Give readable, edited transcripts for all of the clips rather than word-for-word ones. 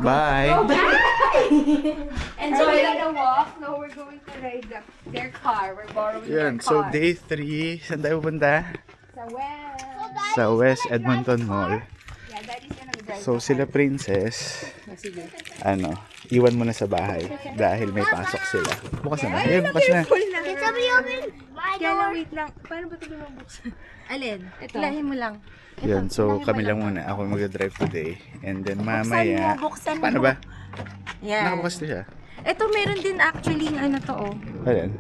Bye! And so we're gonna walk. No, we're going to ride their car. We're borrowing Yan, their so car. day 3, saan tayo pupunta? Sa West. Sa West Edmonton Mall. Yeah, Daddy's gonna drive. So sila princess, Sige. iwan mo na sa bahay dahil may pasok sila. Bukas na. Ayun, bukas na. Can somebody open my Kaya lang, door? wait lang. Paano ba ito binubuksan? Alin? Ito. Ilahin mo lang. Yan, so kami lang muna. Ako mag-drive today. And then mamaya... Buksan mo. Paano ba? Yan. Nakabukas na siya. Ito meron din actually ng ano to oh. Ayan.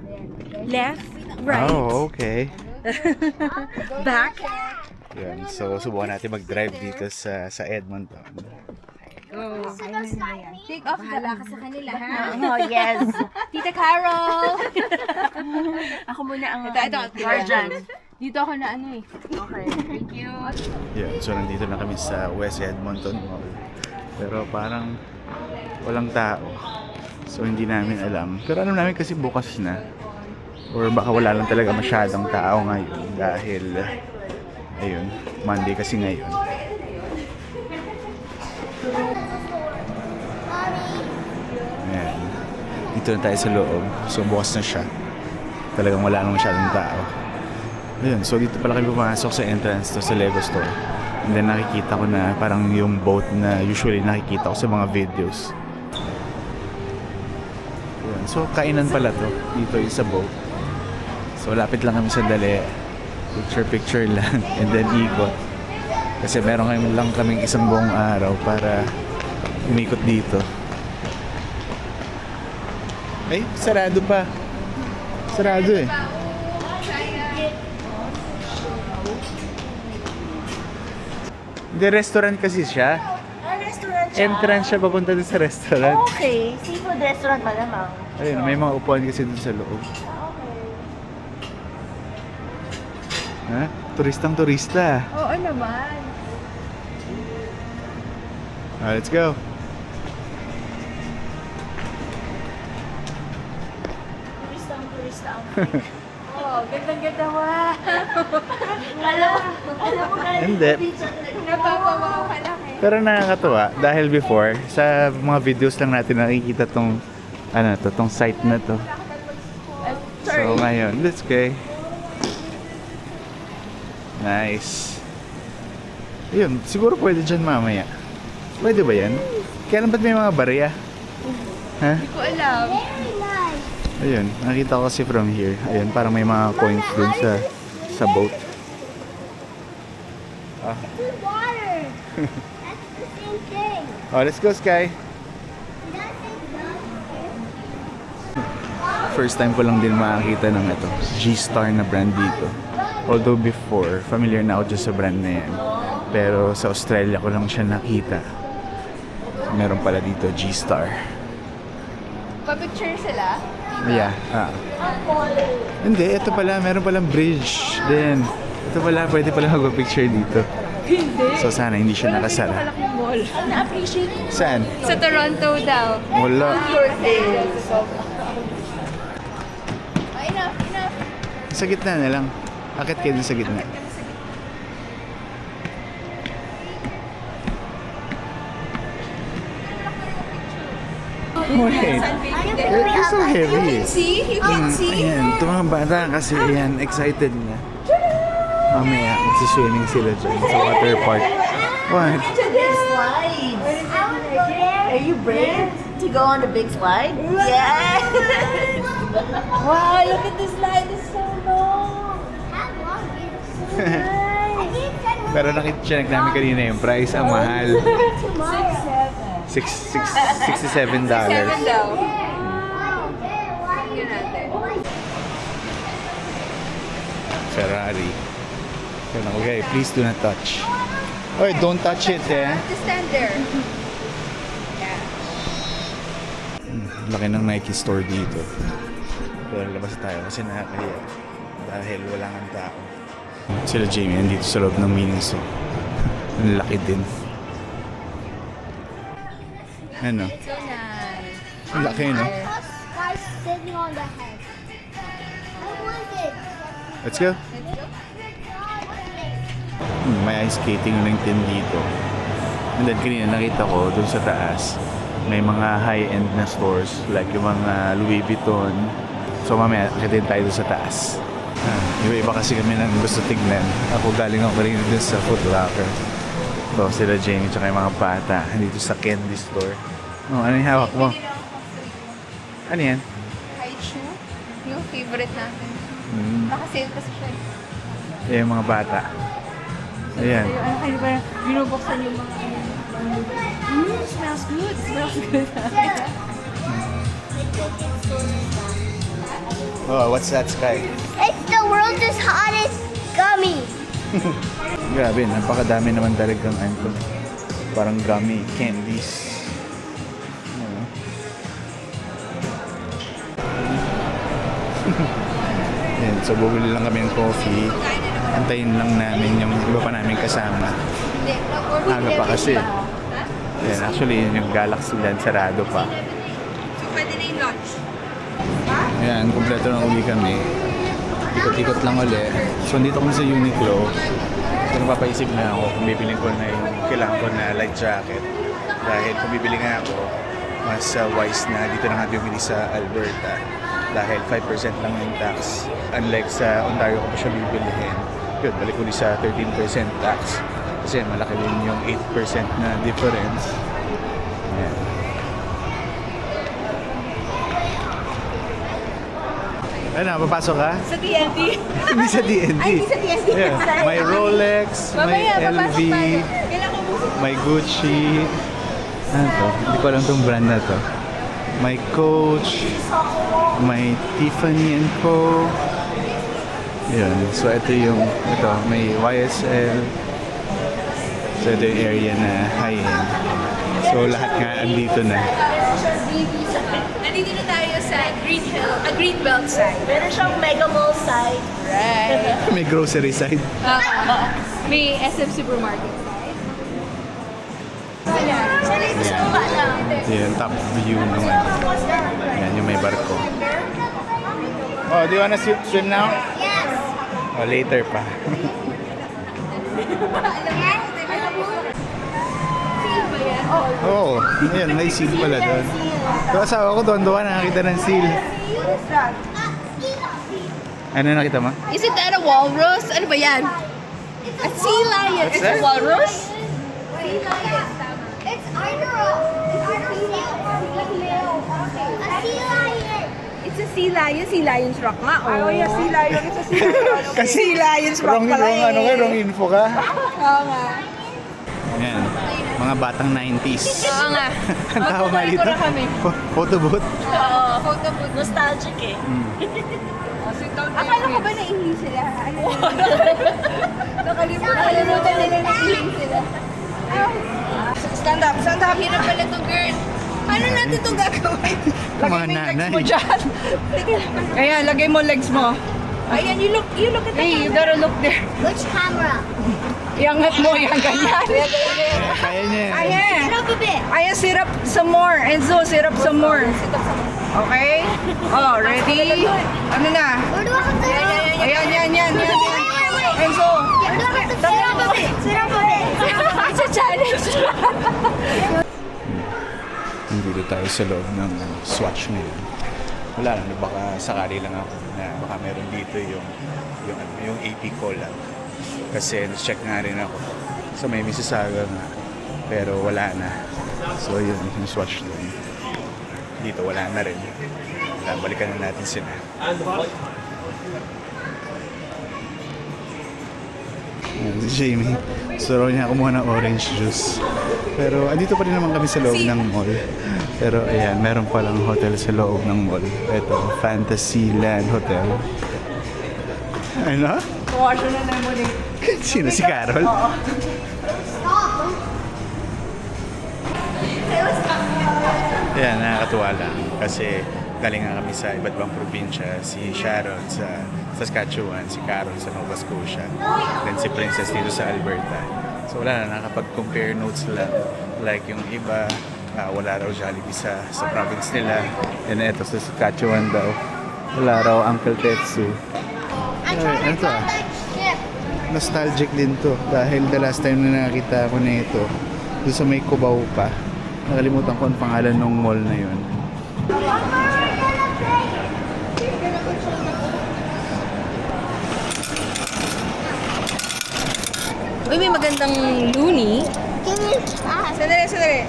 Left, right, Oh, okay. back. Yan, so subukan natin mag-drive dito sa Edmonton. Take off Bahala ka sa kanila ha. Oh, yes. Tita Carol! Ako muna ang Ito, guardian. Dito ako na ano eh. Okay, thank you. Yan, so nandito na kami sa West Edmonton Mall. Pero parang walang tao. So hindi namin alam. Pero alam namin kasi bukas na. Or baka wala lang talaga masyadong tao ngayon dahil ayun, Monday kasi ngayon. Ayan. Dito na tayo sa loob. So bukas na siya. Talagang wala nang masyadong tao. Ayun, so dito pala kayo pumasok sa entrance to sa Lego store. And then nakikita ko na parang yung boat na usually nakikita ko sa mga videos. Ayun, so kainan pala to. Dito yung sa boat. So lapit lang kami sandali. Picture lang. And then ikot. Kasi meron lang kaming isang buong araw para umikot dito. Ay, sarado pa. Sarado eh. Hindi, restaurant kasi siya. Restaurant siya. Entrance siya papunta dun sa restaurant. Okay, seafood restaurant pa naman. Ayun, may mga upuan kasi dun sa loob. Ha? Turistang turista. Oo naman. Let's go. Turista ang Oh, gandang-ganda. Wow. alam mo na Hindi. Napapawaw ka lang eh. Pero nakakatuwa dahil before, sa mga videos lang natin nakikita tong tong site na to. So ngayon, let's go. Nice. Ayun, siguro pwede dyan mamaya. Pwede ba yan? Kailan ba't may mga barya? Ha? Hindi ko alam. Very nice. Ayun, nakita ko kasi from here. Ayun, parang may mga coins dun sa boat. Ah. Good water. That's the same thing. Oh, let's go, Sky. That's it. First time ko lang din makakita ng ito, G-Star na brand dito. Although before, familiar na ako dyan sa brand na yan. Pero sa Australia ko lang siya nakita. Meron pala dito, G-Star. Pa-picture sila? Yeah. Hindi, ito pala, meron palang bridge din. Ito pala, pwede pala mag-picture dito. Hindi. So sana hindi siya nakasara. Malaking mall. na-appreciate. Saan? Sa Toronto daw. Wala. Enough. Sa gitna na lang. Akit kayo dun sa gitna. Wait. It's so heavy. See? You can see? Ayan, ito mga bata kasi ayan, excited na. Mamaya, magsiswimming sila dyan sa water park. What? Big slide. Are you brave to go on the big slide? Yes. Wow, look at this slide. It's so long. How long is it? I think that was Pero nakita namin kanina yung price, ang mahal. too much. $67. 7 daw. Ferrari. Okay, please do not touch. Oy, don't touch it eh. Just stand there. Laki ng Nike store dito. Pero labas tayo kasi nakakahiya. Dahil wala ang tao. Sila Jamie nandito sa loob ng mini store. Ang laki din. Ano? So nice. Ang laki, no? Guys sitting on the head. What was it? Let's go. May ice skating ring din dito. And then kanina nakita ko dun sa taas, may mga high-end na stores like yung mga Louis Vuitton. So mamaya, akitin tayo dun sa taas. Iba-iba kasi kami nang gusto tignan. Ako galing ako rin dun sa Foot Locker. So sila Jamie tsaka yung mga bata dito sa candy store. Oh, ano yung hawak mo? Ano yan? High shoe. Yung favorite natin. Naka-sale kasi siya. Yung mga bata. Ayan. Ano ba? Binubuksan yung mga smells good. Smells good. Oh, what's that, Sky? It's the world's hottest gummy. Grabe, napakadami naman talagang ano. Parang gummy candies. Ano? Ayan, so bubili lang kami ng coffee. Antayin lang namin yung iba pa namin kasama. Aga pa kasi. Ayan, actually yun yung Galaxy Land sarado pa. So, pwede na yung lunch. Ayan, kompleto na uli kami. Ikot-ikot lang uli. So, dito kami sa Uniqlo. So, napapaisip na ako kung bibili ko na yung kailangan ko na light jacket. Dahil kung bibili nga ako, mas wise na dito na nga bibili sa Alberta. Dahil 5% lang yung tax. Unlike sa Ontario ko pa siya bibilihin. Yun, balik ulit sa 13% tax. Kasi malaki din yung 8% na difference. Ayan. Ano, papasok ka? Sa TNT. Hindi sa DND. Ay, hindi sa TNT. Yeah. Sorry. May Rolex, may Mamaya, LV, papasok tayo. Kailangan ko may Gucci. Ano to? Hindi ko alam tong brand na to. May Coach, may Tiffany & Co. Yun. So, ito may YSL. So, ito yung area na high-end. So, lahat nga andito na. Nandito na tayo sa Greenbelt side. Meron siyang Mega Mall side. Right. May grocery side. May SM Supermarket side. Ito yung top view naman. Yan, yung may barko. Oh, do you wanna swim now? Yes. Oh, later pa. Oo, oh, ayan, may seal pala doon. So, asawa ko doon, nakakita ng seal. Ano nakita mo? Isn't that a walrus? Ano ba yan? A sea lion. What's It's that? a walrus? Sea lion. It's either a seal or a sea lion. It's a sea lion. Sea lion's rock nga. Oh, yeah, sea lion. It's a sea lion. Kasi sea lion's rock wrong, pala wrong, ano ka, wrong info ka. Oo nga. Ayan, mga batang 90s. Oo nga. Ang tawag nga dito? Magpo-photo na kami. Photo booth. Oo. Photo booth. Nostalgic eh. Akala ko ba na-English sila? Nakalimutan nila na-English sila. Stand up. Stand up. Hirap pala to, girl. Paano natin ito gagawin? Mga nanay. Ayan, lagay mo legs mo. Ayan, you look at the Hey, you gotta look there. Which camera? Iangat mo, yan ganyan. Kaya niya. Ayan. Get up a bit. Ayan, sit up some more. Enzo, sit up some more. Okay? Oh, ready? Ano na? Where do I have to go? Ayan. Wait. Enzo. Where do I have to sit up a bit? Sit up a bit. It's a challenge. Nandito tayo sa loob ng Swatch ngayon. Wala lang, baka sakali lang ako na baka meron dito yung AP collab. Kasi check nga rin ako. So may Mississauga nga, pero wala na. So yun, yung Swatch doon. Dito wala na rin. Balikan na natin sila. Ayan, si Jamie. So niya kumuha ng orange juice. Pero andito pa rin naman kami sa loob ng mall. Pero ayan, meron palang hotel sa loob ng mall. Ito, Fantasyland Hotel. Ano? Kuwasyo na mo din. Sino? Si Carol? Ayan, nakakatuwa lang. Kasi galing nga kami sa iba't ibang probinsya. Si Sharon sa Saskatchewan, si Carol sa Nova Scotia, then si Princess dito sa Alberta. So wala na, nakapag-compare notes lang. Like yung iba, wala raw Jollibee sa province nila. And eto sa Saskatchewan daw, wala raw Uncle Tetsu. I'm trying Ano to to call that ship. Nostalgic din to dahil the last time na nakita ko na ito Doon sa may Cubao pa. Nakalimutan ko ang pangalan ng mall na yun. Uy, may magandang luni. Give me Sandali, sandali.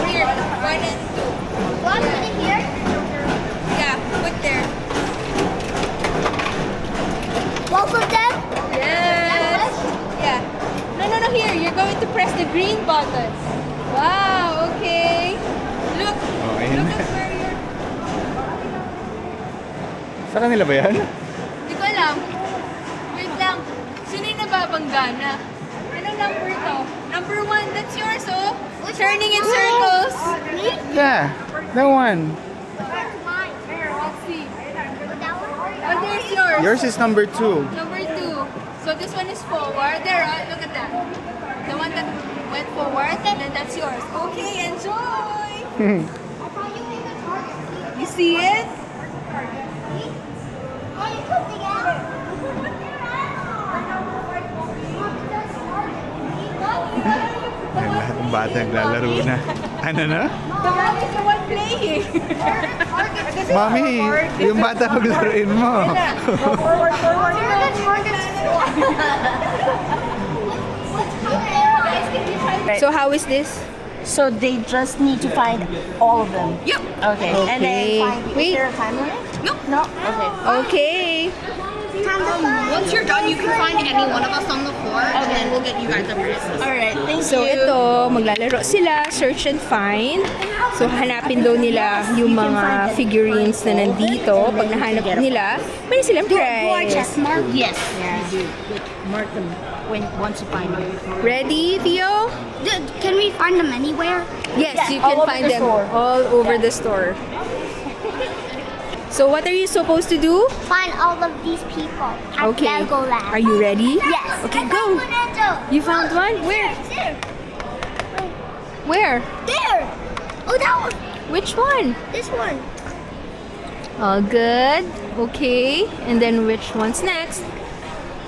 Here, 1 and 2. one minute here. Yeah, put there. Both of them. Yes. Yeah. No, here. You're going to press the green button. Wow, okay. Look. Oh, ayun Look na. at where you're... Sa kanila ba yan? Hindi ko alam. Wait lang. Sino yung nababangga na? Anong number to? Number 1, that's yours, oh. Turning in circles. Me? Yeah, that one. That's mine. Here, let's see. That one. Oh, there's yours. Yours is number 2. Number 2. So this one is forward. There, look at that. The one that went forward, and then that's yours. Okay, enjoy. I thought you made the target. You see it? Oh, you put together. Ayan, lahat ng bata naglalaro na. Ano na? The mom is the one playing. Mami, yung bata maglaruin mo. Forward, forward. So how is this? So they just need to find all of them. Yep. Okay. And then Okay. find. Wait. Is there a time limit? No. No. Okay. Okay. Once you're done, you can find any one of us on the floor, and then we'll get you guys the bracelets. All right. Thank So you. ito, maglalaro sila, search and find. So hanapin daw nila yung mga figurines na nandito. Pag nahanap nila, may silang prize. mark? Yes. Yeah. You do. Mark them when once you find them. Ready, Theo? Can we find them anywhere? Yes, Yeah, you all can over find the them store. all over the store. So what are you supposed to do? Find all of these people at Okay. Legoland. Are you ready? Yes. Okay, I go. found one, Enzo. You found one? Where? There. Where? There. Oh, that one. Which one? This one. Oh, good. Okay. And then which one's next?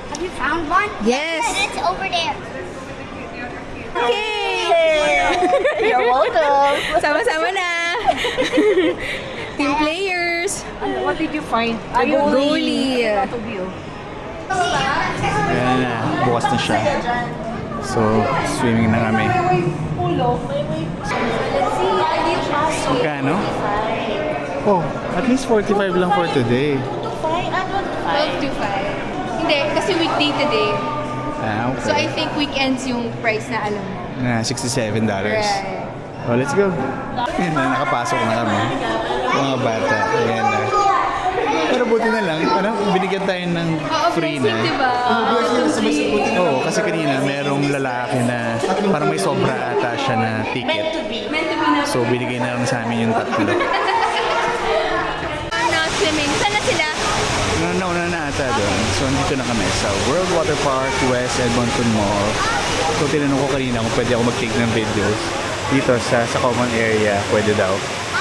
Have you found one? Yes. It's over there. Okay. You're welcome. Sama-sama na. Team players. What did you find? Goalie. Lot of you. Ayan na, bukas na siya. So, swimming na kami. Magkano? Oh, at least 45 lang for today. 12 to 5. Hindi, kasi weekday today. Ah, So I okay. think weekends yung price na alam mo. Na $67. Right. Oh, let's go. Ayan na, nakapasok na kami. Mga bata. Ayan na. Pero buti na lang, parang binigyan tayo ng free na. Diba? Oo, kasi kanina merong lalaki na parang may sobra ata siya na ticket. So binigay na lang sa amin yung tatlo. Now swimming. Saan na sila? Nauna na ata doon. So andito na kami sa World Water Park, West Edmonton Mall. So tinanong ko kanina kung pwede ako mag-take ng videos. Dito sa common area, pwede daw.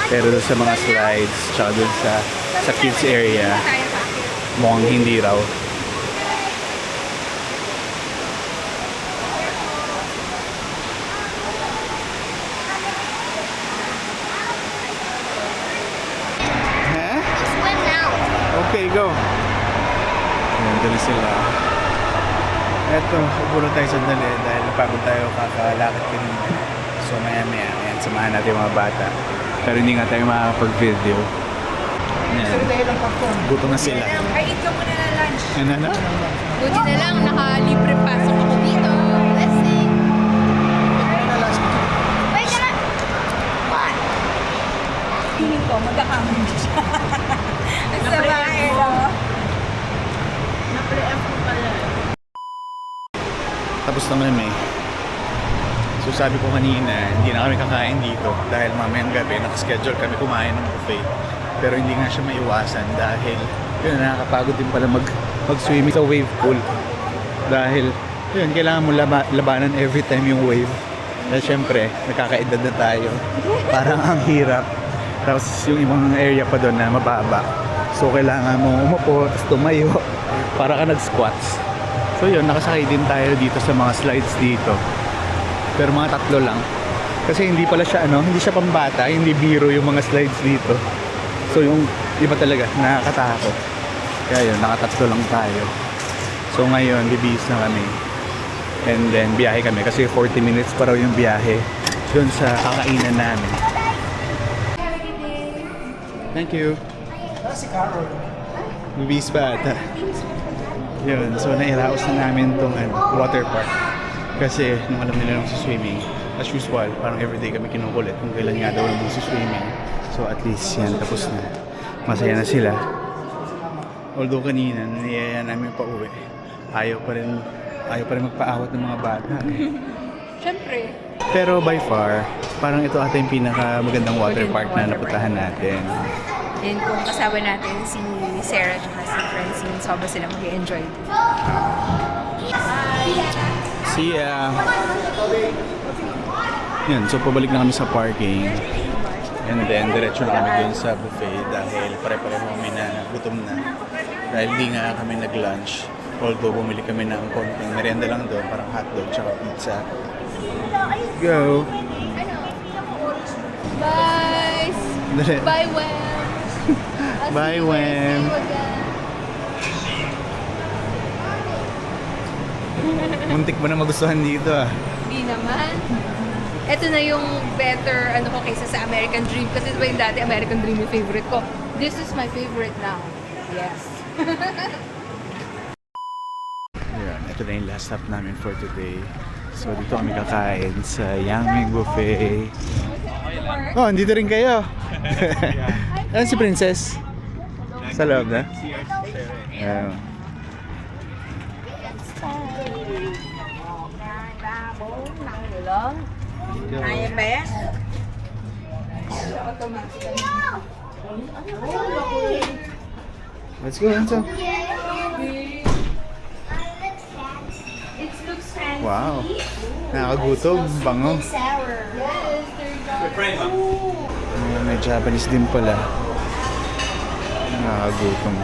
Pero doon sa mga slides, tsaka doon sa kids area, Tayo pa. mukhang hindi raw. Ha? Swim now. Okay, go. Ayan, doon sila. Eto, uburo tayo sandali dahil napagod tayo kakalakad kanina. So maya-maya, ayan, samahan natin yung mga bata. Pero hindi nga tayo makakapag-video. Ayan, gutom na sila. Ay, eat ka muna na lunch. Ano na? Buti na lang, naka-libre pasok ako dito. Blessing. We're gonna. What? Feeling ko, magkakamali siya. Ang sama eh, no? Tapos na kami. So sabi ko kanina, hindi na kami kakain dito dahil mamayang gabi nakaschedule kami kumain ng buffet. Pero hindi nga siya maiwasan dahil yun, nakakapagod din pala mag-swimming sa wave pool. Dahil yun, kailangan mo labanan every time yung wave. Dahil syempre, nakakaedad na tayo. Parang ang hirap. Tapos yung ibang area pa doon na mababa. So kailangan mo umupo, tapos tumayo para ka nag-squats. So yun, nakasakay din tayo dito sa mga slides dito. Pero mga 3 lang. Kasi hindi pala siya hindi siya pambata, hindi biro yung mga slides dito. So yung iba talaga, nakakatakot. Kaya yun, naka-3 lang tayo. So ngayon, bibihis na kami. And then biyahe kami kasi 40 minutes pa raw yung biyahe doon sa kakainan namin. Thank you. Si Carol. Bibihis pa ata. Yun, so nairaos na namin tong water park. Kasi nung alam nila nung swimming, as usual, parang everyday kami kinukulit kung kailan nga daw nung swimming. So at least yan, tapos na. Masaya na sila. Although kanina, niyaya namin pa uwi. Ayaw pa rin magpaawat ng mga bata. Siyempre. Pero by far, parang ito ata yung pinakamagandang water park na napuntahan natin. And kung kasama natin si Sarah at si Francine, sobra sila mag-enjoy. See ya! Yan, so pabalik na kami sa parking. And then, diretso na kami dun sa buffet dahil pare-pareho kami na gutom na. Dahil di nga kami nag-lunch. Although bumili kami ng konting merienda lang doon, parang hotdog tsaka pizza. Go! Bye! Dali. Bye, Wem! Bye, Wem! Muntik mo na magustuhan dito ah. Di naman. Ito na yung better ko kaysa sa American Dream. Kasi diba yung dati American Dream yung favorite ko. This is my favorite now. Yes. Ayan, ito na yung last stop namin for today. So dito kami kakain sa Yangming Buffet. Oh, andito rin kayo. Ayan si Princess. Sa loob na? Ayan. Kaya ba yan? Let's go, Enzo. Wow. Nakakagutom. Bango. May Japanese din pala. Nakakagutom.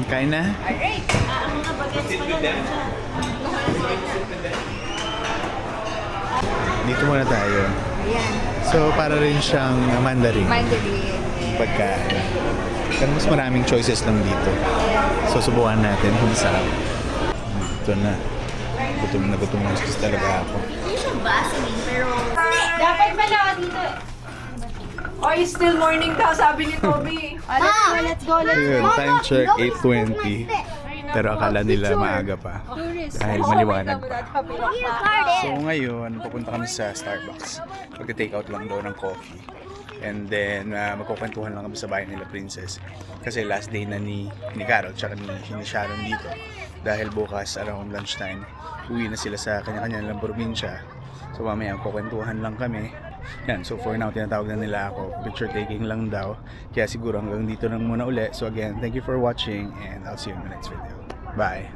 Kain na? Alright. Dito muna tayo. Ayan. So, para rin siyang Mandarin. Mandarin. Pagkain. Pero mas maraming choices lang dito. So, subukan natin kung sarap. Ito na. Gutom na talaga ako. Hindi siya Vaseline, pero... Dapat pala dito. Oy, still morning daw, sabi ni Toby. Let's go. Ayun, time check, Nobody's doing 8:20. my Pero akala nila maaga pa. Dahil maliwanag pa. So ngayon, pupunta kami sa Starbucks. Magte-take out lang daw ng coffee. And then, magkukwentuhan lang kami sa bahay nila Princess. Kasi last day na ni Carol tsaka ni Sharon dito. Dahil bukas around lunchtime, uwi na sila sa kanya-kanya nilang probinsya. So mamaya, kukwentuhan lang kami. Yan, so for now, tinatawag na nila ako. Picture taking lang daw. Kaya siguro hanggang dito lang muna uli. So again, thank you for watching and I'll see you in the next video. Bye!